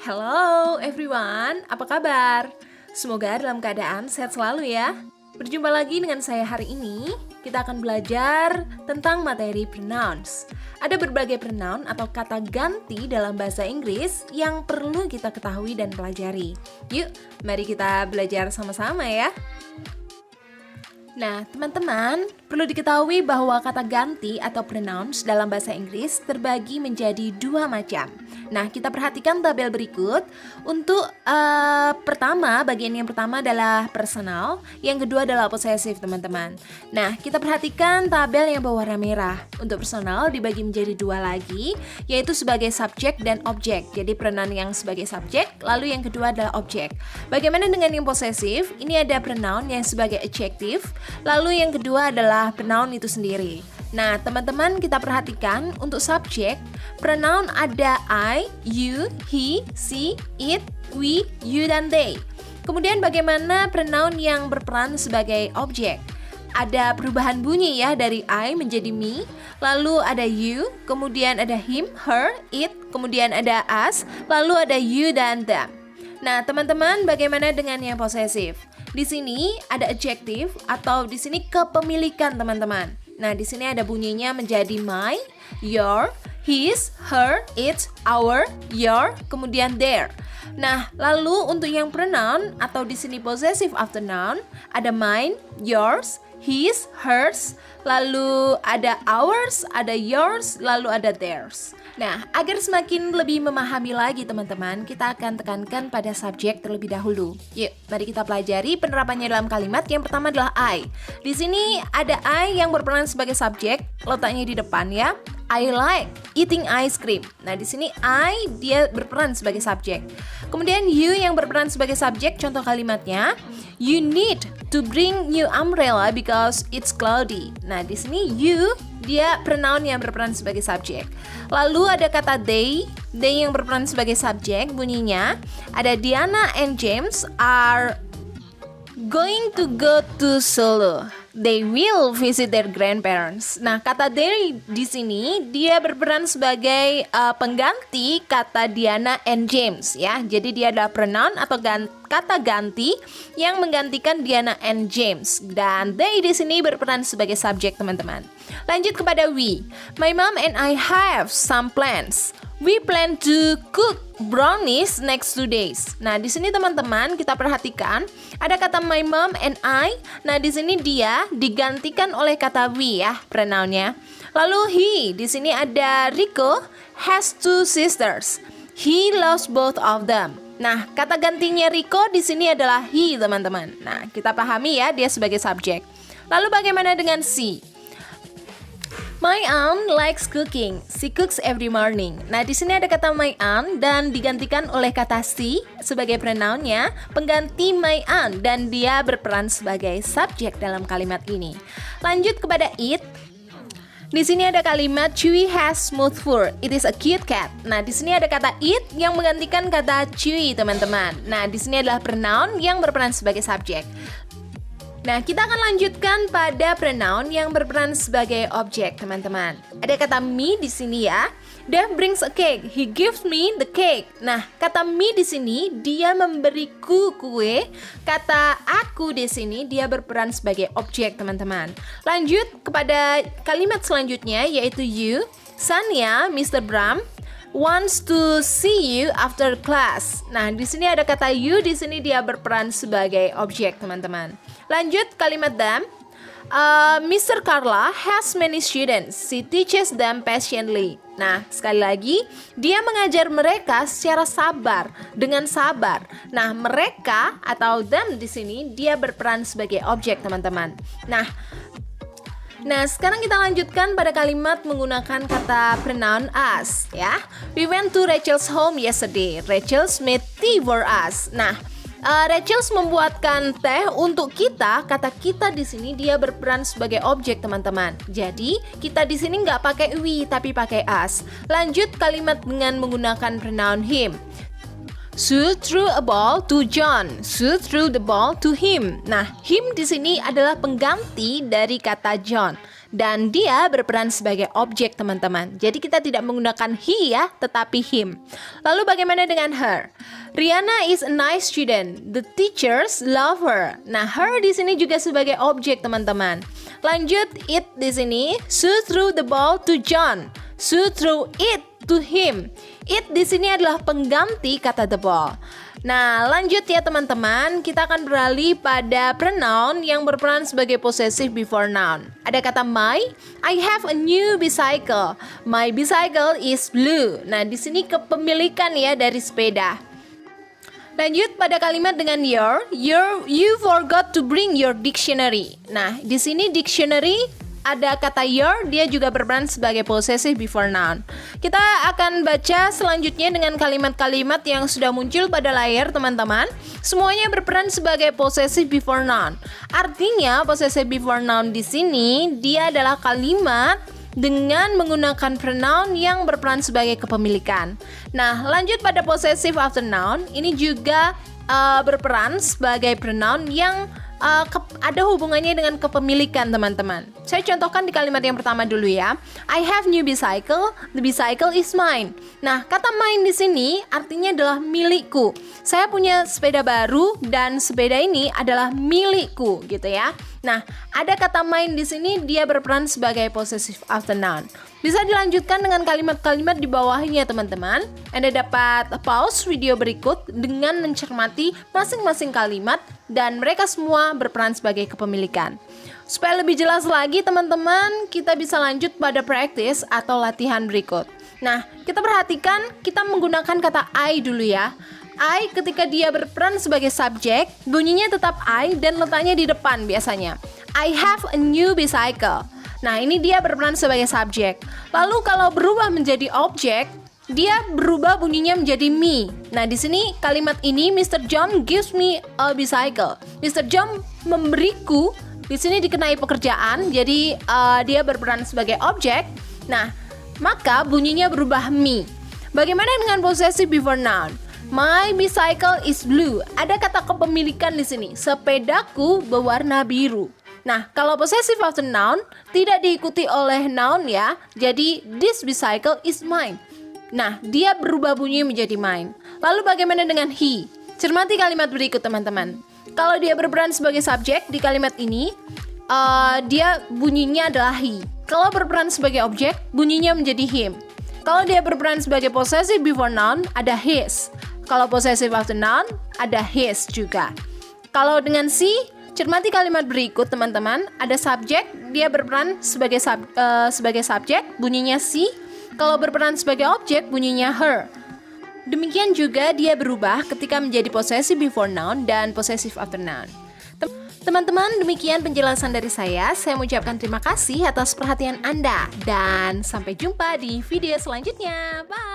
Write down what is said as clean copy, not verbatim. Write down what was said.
Hello everyone, apa kabar? Semoga dalam keadaan sehat selalu ya. Berjumpa lagi dengan saya hari ini. Kita akan belajar tentang materi pronouns. Ada berbagai pronoun atau kata ganti dalam bahasa Inggris yang perlu kita ketahui dan pelajari. Yuk, mari kita belajar sama-sama ya. Nah, teman-teman, perlu diketahui bahwa kata ganti atau pronouns dalam bahasa Inggris terbagi menjadi dua macam. Nah, kita perhatikan tabel berikut. Untuk bagian yang pertama adalah personal, yang kedua adalah possessive, teman-teman. Nah, kita perhatikan tabel yang berwarna merah. Untuk personal dibagi menjadi dua lagi, yaitu sebagai subjek dan objek. Jadi pronoun yang sebagai subjek, lalu yang kedua adalah objek. Bagaimana dengan yang possessive? Ini ada pronoun yang sebagai adjective, lalu yang kedua adalah pronoun itu sendiri. Nah, teman-teman kita perhatikan untuk subjek, pronoun ada I, you, he, she, it, we, you, dan they. Kemudian bagaimana pronoun yang berperan sebagai objek? Ada perubahan bunyi ya dari I menjadi me, lalu ada you, kemudian ada him, her, it, kemudian ada us, lalu ada you dan them. Nah, teman-teman bagaimana dengan yang possessive? Di sini ada adjective atau di sini kepemilikan, teman-teman. Nah, di sini ada bunyinya menjadi my, your, his, her, its, our, your, kemudian their. Nah, lalu untuk yang pronoun atau di sini possessive of the noun ada mine, yours, his, hers, lalu ada ours, ada yours, lalu ada theirs. Nah, agar semakin lebih memahami lagi teman-teman, kita akan tekankan pada subjek terlebih dahulu. Yuk, mari kita pelajari penerapannya dalam kalimat. Yang pertama adalah I. Di sini ada I yang berperan sebagai subjek, letaknya di depan ya. I like eating ice cream. Nah, di sini I dia berperan sebagai subjek. Kemudian you yang berperan sebagai subjek, contoh kalimatnya, you need to bring new umbrella because it's cloudy. Nah, di sini you dia pronoun yang berperan sebagai subjek. Lalu ada kata they yang berperan sebagai subjek, bunyinya ada Diana and James are going to go to Solo. They will visit their grandparents. Nah, kata they di sini dia berperan sebagai pengganti kata Diana and James ya. Jadi dia adalah pronoun atau kata ganti yang menggantikan Diana and James. Dan they di sini berperan sebagai subjek, teman-teman. Lanjut kepada we. My mom and I have some plans. We plan to cook brownies next 2 days. Nah, di sini teman-teman kita perhatikan ada kata my mom and I. Nah, di sini dia digantikan oleh kata we ya, pronounnya. Lalu he, di sini ada Rico has 2 sisters. He loves both of them. Nah, kata gantinya Rico di sini adalah he, teman-teman. Nah, kita pahami ya dia sebagai subjek. Lalu bagaimana dengan she? My aunt likes cooking. She cooks every morning. Nah, di sini ada kata my aunt dan digantikan oleh kata she sebagai pronounnya, pengganti my aunt, dan dia berperan sebagai subjek dalam kalimat ini. Lanjut kepada it. Di sini ada kalimat Chewy has smooth fur. It is a cute cat. Nah, di sini ada kata it yang menggantikan kata Chewy, teman-teman. Nah, di sini adalah pronoun yang berperan sebagai subjek. Nah, kita akan lanjutkan pada pronoun yang berperan sebagai objek, teman-teman. Ada kata me di sini ya. Dave brings a cake. He gives me the cake. Nah, kata me di sini dia memberiku kue. Kata aku di sini dia berperan sebagai objek, teman-teman. Lanjut kepada kalimat selanjutnya yaitu you. Sanya, Mr. Bram wants to see you after class. Nah, di sini ada kata you, di sini dia berperan sebagai objek, teman-teman. Lanjut kalimat them. Mr. Carla has many students. She teaches them patiently. Nah, sekali lagi, dia mengajar mereka secara sabar, dengan sabar. Nah, mereka atau them di sini dia berperan sebagai objek, teman-teman. Nah, sekarang kita lanjutkan pada kalimat menggunakan kata pronoun us ya. We went to Rachel's home yesterday. Rachel's made tea for us. Nah, Rachel's membuatkan teh untuk kita. Kata kita di sini dia berperan sebagai objek, teman-teman. Jadi kita di sini nggak pakai we tapi pakai us. Lanjut kalimat dengan menggunakan pronoun him. Sue threw a ball to John. Sue threw the ball to him. Nah, him di sini adalah pengganti dari kata John. Dan dia berperan sebagai objek, teman-teman. Jadi kita tidak menggunakan he ya, tetapi him. Lalu bagaimana dengan her? Rihanna is a nice student. The teachers love her. Nah, her di sini juga sebagai objek, teman-teman. Lanjut, it di sini. Sue threw the ball to John. Sue threw it to him. It di sini adalah pengganti kata the ball. Nah, lanjut ya teman-teman, kita akan beralih pada pronoun yang berperan sebagai possessive before noun. Ada kata my, I have a new bicycle. My bicycle is blue. Nah, di sini kepemilikan ya dari sepeda. Lanjut pada kalimat dengan you forgot to bring your dictionary. Nah, di sini dictionary ada kata your, dia juga berperan sebagai possessive before noun. Kita akan baca selanjutnya dengan kalimat-kalimat yang sudah muncul pada layar, teman-teman. Semuanya berperan sebagai possessive before noun. Artinya, possessive before noun di sini dia adalah kalimat dengan menggunakan pronoun yang berperan sebagai kepemilikan. Nah, lanjut pada possessive after noun, ini juga berperan sebagai pronoun yang ada hubungannya dengan kepemilikan, teman-teman. Saya contohkan di kalimat yang pertama dulu ya. I have new bicycle, the bicycle is mine. Nah, kata mine di sini artinya adalah milikku. Saya punya sepeda baru dan sepeda ini adalah milikku, gitu ya. Nah, ada kata mine di sini, dia berperan sebagai possessive after noun. Bisa dilanjutkan dengan kalimat-kalimat di bawahnya, teman-teman. Anda dapat pause video berikut dengan mencermati masing-masing kalimat dan mereka semua berperan sebagai kepemilikan. Supaya lebih jelas lagi, teman-teman, kita bisa lanjut pada practice atau latihan berikut. Nah, kita perhatikan, kita menggunakan kata I dulu ya. I ketika dia berperan sebagai subjek, bunyinya tetap I dan letaknya di depan biasanya. I have a new bicycle. Nah, ini dia berperan sebagai subjek. Lalu kalau berubah menjadi objek, dia berubah bunyinya menjadi me. Nah, di sini kalimat ini Mr. John gives me a bicycle. Mr. John memberiku, di sini dikenai pekerjaan, jadi dia berperan sebagai objek. Nah, maka bunyinya berubah me. Bagaimana dengan possessive before noun? My bicycle is blue. Ada kata kepemilikan di sini. Sepedaku berwarna biru. Nah, kalau possessive after noun tidak diikuti oleh noun ya. Jadi this bicycle is mine. Nah, dia berubah bunyi menjadi mine. Lalu bagaimana dengan he? Cermati kalimat berikut, teman-teman. Kalau dia berperan sebagai subjek di kalimat ini, dia bunyinya adalah he. Kalau berperan sebagai objek, bunyinya menjadi him. Kalau dia berperan sebagai possessive before noun, ada his. Kalau possessive after noun, ada his juga. Kalau dengan she, cermati kalimat berikut, teman-teman. Ada subjek, dia berperan sebagai subjek, bunyinya she. Kalau berperan sebagai objek, bunyinya her. Demikian juga dia berubah ketika menjadi possessive before noun dan possessive after noun. Teman-teman, demikian penjelasan dari saya. Saya mengucapkan terima kasih atas perhatian Anda. Dan sampai jumpa di video selanjutnya. Bye!